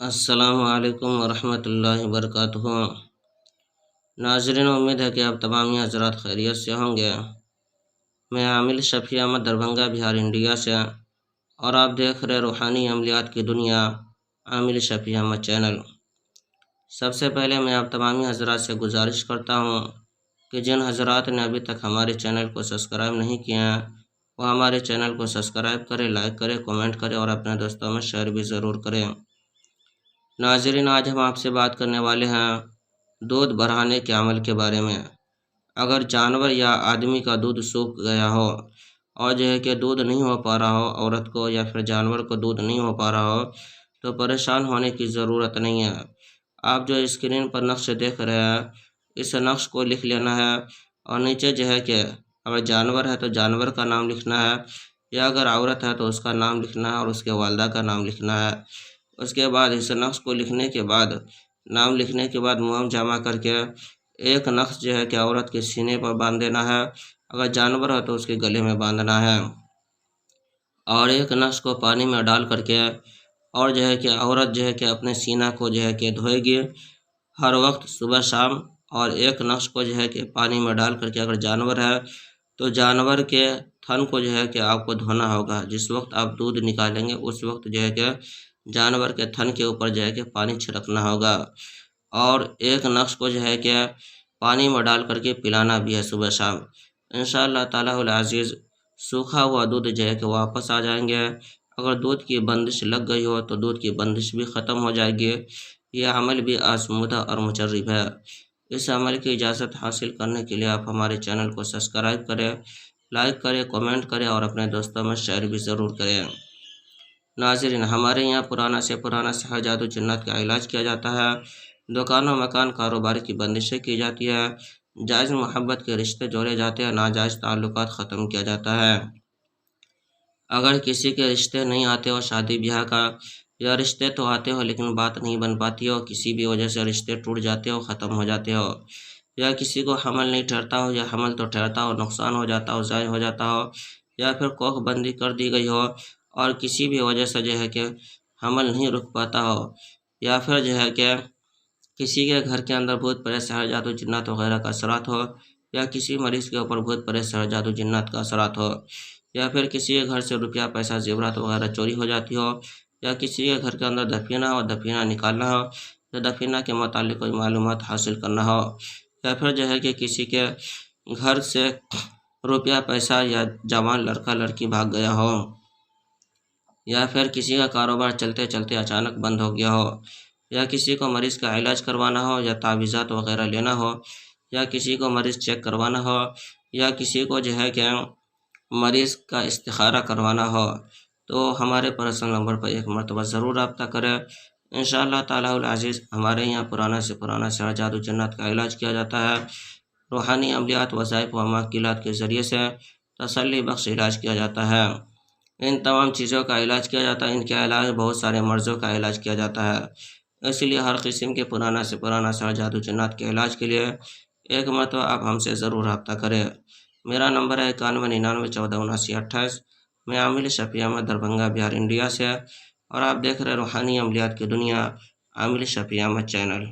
السلام علیکم ورحمۃ اللہ وبرکاتہ۔ ناظرین، امید ہے کہ آپ تمام حضرات خیریت سے ہوں گے۔ میں عامل شفیع احمد دربھنگہ بہار انڈیا سے، اور آپ دیکھ رہے روحانی عملیات کی دنیا عامل شفیع احمد چینل۔ سب سے پہلے میں آپ تمام حضرات سے گزارش کرتا ہوں کہ جن حضرات نے ابھی تک ہمارے چینل کو سبسکرائب نہیں کیا ہیں وہ ہمارے چینل کو سبسکرائب کریں، لائک کریں، کمنٹ کریں اور اپنے دوستوں میں شیئر بھی ضرور کریں۔ ناظرین، آج ہم آپ سے بات کرنے والے ہیں دودھ بڑھانے کے عمل کے بارے میں۔ اگر جانور یا آدمی کا دودھ سوکھ گیا ہو اور کہ دودھ نہیں ہو پا رہا ہو، عورت کو یا پھر جانور کو دودھ نہیں ہو پا رہا ہو، تو پریشان ہونے کی ضرورت نہیں ہے۔ آپ جو اسکرین پر نقش دیکھ رہے ہیں، اس نقش کو لکھ لینا ہے، اور نیچے کہ اگر جانور ہے تو جانور کا نام لکھنا ہے، یا اگر عورت ہے تو اس کا نام لکھنا ہے اور اس کے والدہ کا نام لکھنا ہے۔ اس کے بعد اس نقش کو لکھنے کے بعد، نام لکھنے کے بعد مہم جمع کر کے ایک نقش کہ عورت کے سینے پر باندھ دینا ہے، اگر جانور ہے تو اس کے گلے میں باندھنا ہے، اور ایک نقش کو پانی میں ڈال کر کے، اور کہ عورت کہ اپنے سینہ کو کہ دھوئے گی ہر وقت صبح شام، اور ایک نقش کو کہ پانی میں ڈال کر کے اگر جانور ہے تو جانور کے تھن کو کہ آپ کو دھونا ہوگا۔ جس وقت آپ دودھ نکالیں گے اس وقت کہ جانور کے تھن کے اوپر کہ پانی چھڑکنا ہوگا، اور ایک نقش کو کہ پانی میں ڈال کر کے پلانا بھی ہے صبح شام۔ انشاءاللہ تعالیٰ العزیز سوکھا ہوا دودھ کہ واپس آ جائیں گے۔ اگر دودھ کی بندش لگ گئی ہو تو دودھ کی بندش بھی ختم ہو جائے گی۔ یہ عمل بھی آزمودہ اور مجرب ہے۔ اس عمل کی اجازت حاصل کرنے کے لیے آپ ہمارے چینل کو سبسکرائب کریں، لائک کریں، کمنٹ کریں اور اپنے دوستوں میں شیئر بھی ضرور کریں۔ ناظرین، ہمارے یہاں پرانا سے پرانا سحر جادو جنات کا علاج کیا جاتا ہے۔ دکان و مکان کاروبار کی بندشیں کی جاتی ہے، جائز محبت کے رشتے جوڑے جاتے ہیں، ناجائز تعلقات ختم کیا جاتا ہے۔ اگر کسی کے رشتے نہیں آتے ہو، شادی بیاہ کا، یا رشتے تو آتے ہو لیکن بات نہیں بن پاتی ہو، کسی بھی وجہ سے رشتے ٹوٹ جاتے ہو، ختم ہو جاتے ہو، یا کسی کو حمل نہیں ٹھہرتا ہو، یا حمل تو ٹھہرتا ہو نقصان ہو جاتا ہو، ضائع ہو جاتا ہو، یا پھر کوکھ بندی کر دی گئی ہو اور کسی بھی وجہ سے کہ حمل نہیں رک پاتا ہو، یا پھر کہ کسی کے گھر کے اندر بہت بڑے سحر جادو جنات وغیرہ کا اثرات ہو، یا کسی مریض کے اوپر بہت بڑے سحر جادو جنات کا اثرات ہو، یا پھر کسی کے گھر سے روپیہ پیسہ زیورات وغیرہ چوری ہو جاتی ہو، یا کسی کے گھر کے اندر دفینہ ہو، دفینہ نکالنا ہو، یا دفینہ کے متعلق کوئی معلومات حاصل کرنا ہو، یا پھر کہ کسی کے گھر سے روپیہ پیسہ یا جوان لڑکا لڑکی بھاگ گیا ہو، یا پھر کسی کا کاروبار چلتے چلتے اچانک بند ہو گیا ہو، یا کسی کو مریض کا علاج کروانا ہو، یا تعویذات وغیرہ لینا ہو، یا کسی کو مریض چیک کروانا ہو، یا کسی کو کہ مریض کا استخارہ کروانا ہو، تو ہمارے پرسنل نمبر پر ایک مرتبہ ضرور رابطہ کریں۔ انشاءاللہ تعالیٰ العزیز ہمارے یہاں پرانا سے پرانا سحر جادو جنات کا علاج کیا جاتا ہے۔ روحانی عملیات، وظائف و معقولات کے ذریعے سے تسلی بخش علاج کیا جاتا ہے۔ ان تمام چیزوں کا علاج کیا جاتا ہے، ان کے علاوہ بہت سارے مرضوں کا علاج کیا جاتا ہے۔ اس لیے ہر قسم کے پرانا سے پرانا سحر جادو جنات کے علاج کے لیے ایک مرتبہ آپ ہم سے ضرور رابطہ کریں۔ میرا نمبر ہے 9199147928۔ میں عامل شفیع احمد دربھنگہ بہار انڈیا سے، اور آپ دیکھ رہے روحانی عملیات کی دنیا عامل شفیع احمد چینل۔